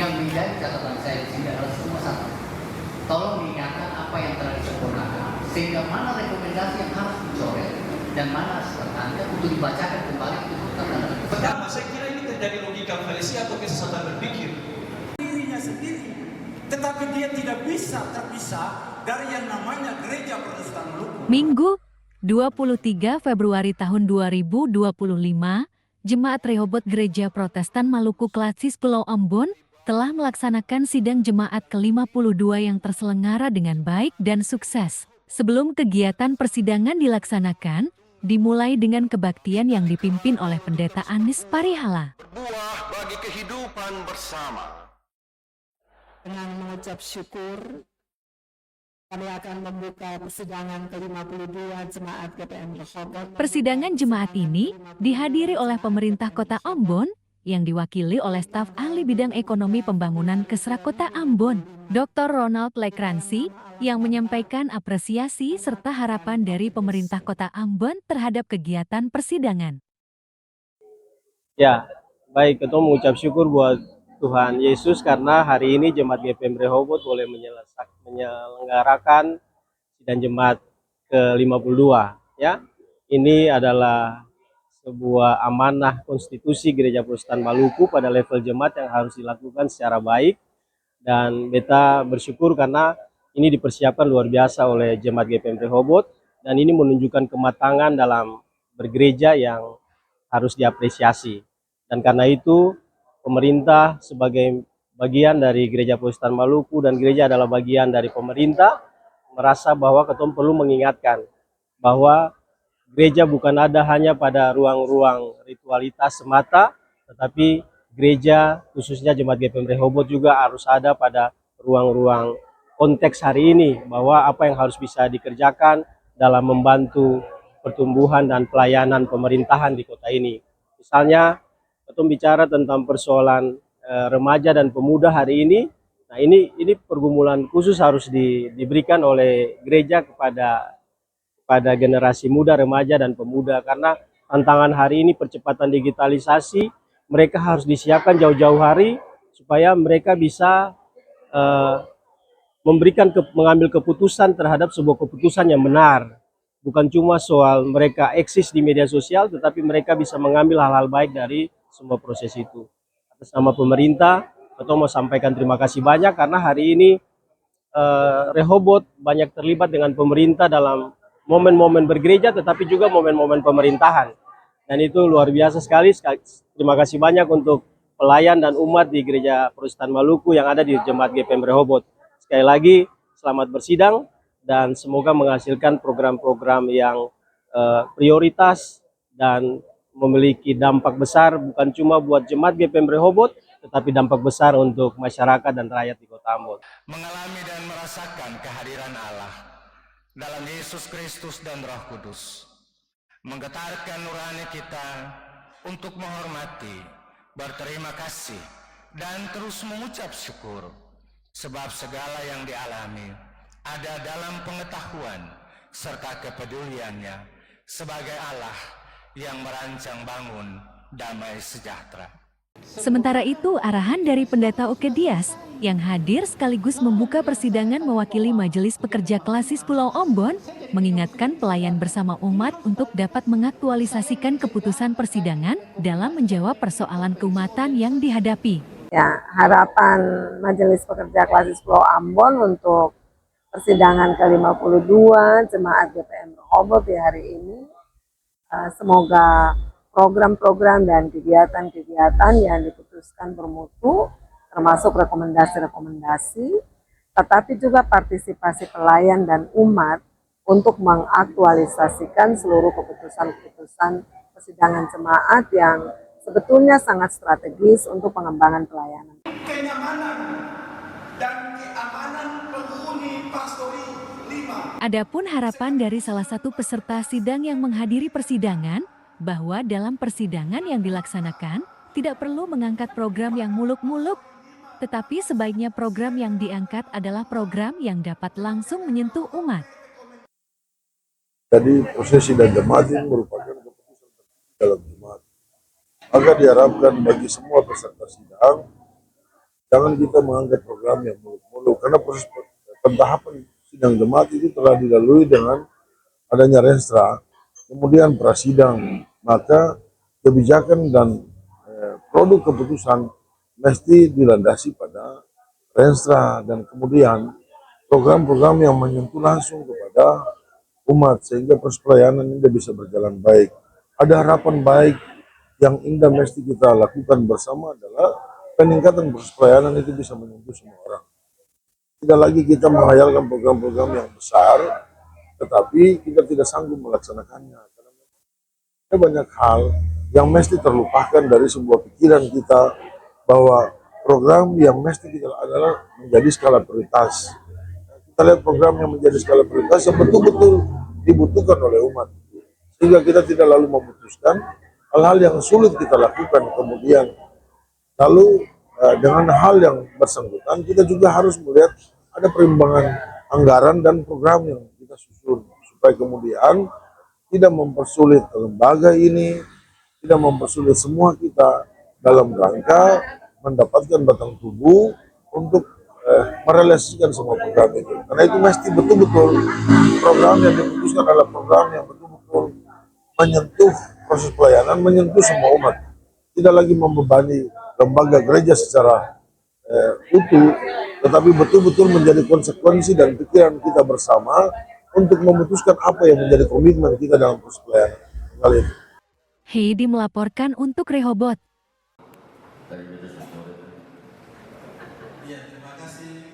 Yang menjadi catatan saya di sini adalah semua satu. Tolong diingatkan apa yang telah disempurnakan, sehingga mana rekomendasi yang harus dicoret dan mana sebenarnya untuk dibacakan kembali untuk tatanan. Pertama, saya kira ini terjadi logika fallacy atau kesesatan berpikir. Dirinya sendiri, tetapi dia tidak bisa terpisah dari yang namanya Gereja Protestan Maluku. Minggu, 23 Februari tahun 2025, Jemaat Rehoboth Gereja Protestan Maluku Klasis Pulau Ambon telah melaksanakan sidang jemaat ke-52 yang terselenggara dengan baik dan sukses. Sebelum kegiatan persidangan dilaksanakan, dimulai dengan kebaktian yang dipimpin oleh Pendeta Anis Parihala. Berbuah bagi kehidupan bersama. Dengan mengucap syukur, kami akan membuka persidangan ke-52 Jemaat GPM Rehoboth. Persidangan jemaat ini dihadiri oleh pemerintah Kota Ambon yang diwakili oleh staf ahli bidang ekonomi pembangunan Kesra Kota Ambon, Dr. Ronald Lekransi, yang menyampaikan apresiasi serta harapan dari pemerintah Kota Ambon terhadap kegiatan persidangan. Ya, baik, Ketua mengucap syukur buat Tuhan Yesus karena hari ini Jemaat GPM Rehoboth boleh menyelenggarakan sidang jemaat ke-52. Ya, ini adalah sebuah amanah konstitusi Gereja Protestan Maluku pada level jemaat yang harus dilakukan secara baik, dan beta bersyukur karena ini dipersiapkan luar biasa oleh Jemaat GPM Rehoboth, dan ini menunjukkan kematangan dalam bergereja yang harus diapresiasi. Dan karena itu pemerintah sebagai bagian dari Gereja Protestan Maluku dan gereja adalah bagian dari pemerintah, merasa bahwa ketua perlu mengingatkan bahwa gereja bukan ada hanya pada ruang-ruang ritualitas semata, tetapi gereja khususnya Jemaat GPM Rehoboth juga harus ada pada ruang-ruang konteks hari ini, bahwa apa yang harus bisa dikerjakan dalam membantu pertumbuhan dan pelayanan pemerintahan di kota ini. Misalnya, kita bicara tentang persoalan remaja dan pemuda hari ini. Nah, ini pergumulan khusus harus diberikan oleh gereja kepada generasi muda, remaja, dan pemuda, karena tantangan hari ini percepatan digitalisasi. Mereka harus disiapkan jauh-jauh hari supaya mereka bisa mengambil keputusan terhadap sebuah keputusan yang benar. Bukan cuma soal mereka eksis di media sosial, tetapi mereka bisa mengambil hal-hal baik dari semua proses itu. Atas nama pemerintah, Ketua mau sampaikan terima kasih banyak karena hari ini Rehoboth banyak terlibat dengan pemerintah dalam momen-momen bergereja, tetapi juga momen-momen pemerintahan. Dan itu luar biasa sekali. Terima kasih banyak untuk pelayan dan umat di Gereja Protestan Maluku yang ada di Jemaat GPM Rehoboth. Sekali lagi, selamat bersidang dan semoga menghasilkan program-program yang prioritas dan memiliki dampak besar bukan cuma buat Jemaat GPM Rehoboth, tetapi dampak besar untuk masyarakat dan rakyat di Kota Ambon. Mengalami dan merasakan kehadiran Allah dalam Yesus Kristus dan Roh Kudus, menggetarkan nurani kita untuk menghormati, berterima kasih, dan terus mengucap syukur, sebab segala yang dialami ada dalam pengetahuan serta kepeduliannya sebagai Allah yang merancang bangun damai sejahtera. Sementara itu, arahan dari Pendeta Oke Dias yang hadir sekaligus membuka persidangan mewakili Majelis Pekerja Klasis Pulau Ambon mengingatkan pelayan bersama umat untuk dapat mengaktualisasikan keputusan persidangan dalam menjawab persoalan keumatan yang dihadapi. Ya, harapan Majelis Pekerja Klasis Pulau Ambon untuk persidangan ke-52 Jemaat GPM Rehoboth di hari ini, semoga program-program dan kegiatan-kegiatan yang diputuskan bermutu, termasuk rekomendasi-rekomendasi, tetapi juga partisipasi pelayan dan umat untuk mengaktualisasikan seluruh keputusan-keputusan persidangan jemaat yang sebetulnya sangat strategis untuk pengembangan pelayanan. Kenyamanan dan keamanan penghuni pastori 5. Adapun harapan dari salah satu peserta sidang yang menghadiri persidangan, bahwa dalam persidangan yang dilaksanakan tidak perlu mengangkat program yang muluk-muluk, tetapi sebaiknya program yang diangkat adalah program yang dapat langsung menyentuh umat. Jadi prosesi dan jemaat ini merupakan keputusan tertinggi dalam jemaat. Maka diharapkan bagi semua peserta sidang Jangan kita menganggap program yang muluk-muluk, karena proses pentahapan sidang jemaat itu telah dilalui dengan adanya renstra, kemudian prasidang, maka kebijakan dan produk keputusan mesti dilandasi pada renstra dan kemudian program-program yang menyentuh langsung kepada umat sehingga proses pelayanan ini bisa berjalan baik. Ada harapan baik yang indah mesti kita lakukan bersama adalah peningkatan proses pelayanan itu bisa menyentuh semua orang. Tidak lagi kita menghayalkan program-program yang besar, tetapi kita tidak sanggup melaksanakannya. Karena ada banyak hal yang mesti terlupakan dari sebuah pikiran kita bahwa program yang mesti kita adalah menjadi skala prioritas. Kita lihat program yang menjadi skala prioritas yang betul-betul dibutuhkan oleh umat. Sehingga kita tidak lalu memutuskan hal-hal yang sulit kita lakukan kemudian. Lalu dengan hal yang bersangkutan kita juga harus melihat ada perimbangan anggaran dan program yang kita susun supaya kemudian tidak mempersulit lembaga ini, tidak mempersulit semua kita dalam rangka mendapatkan batang tubuh untuk merealisasikan semua program itu. Karena itu mesti betul-betul program yang diputuskan adalah program yang betul-betul menyentuh proses pelayanan, menyentuh semua umat. Tidak lagi membebani lembaga gereja secara utuh, tetapi betul-betul menjadi konsekuensi dan pikiran kita bersama untuk memutuskan apa yang menjadi komitmen kita dalam proses pelayanan. Kali ini. Heidi melaporkan untuk Rehoboth. Ya, terima kasih.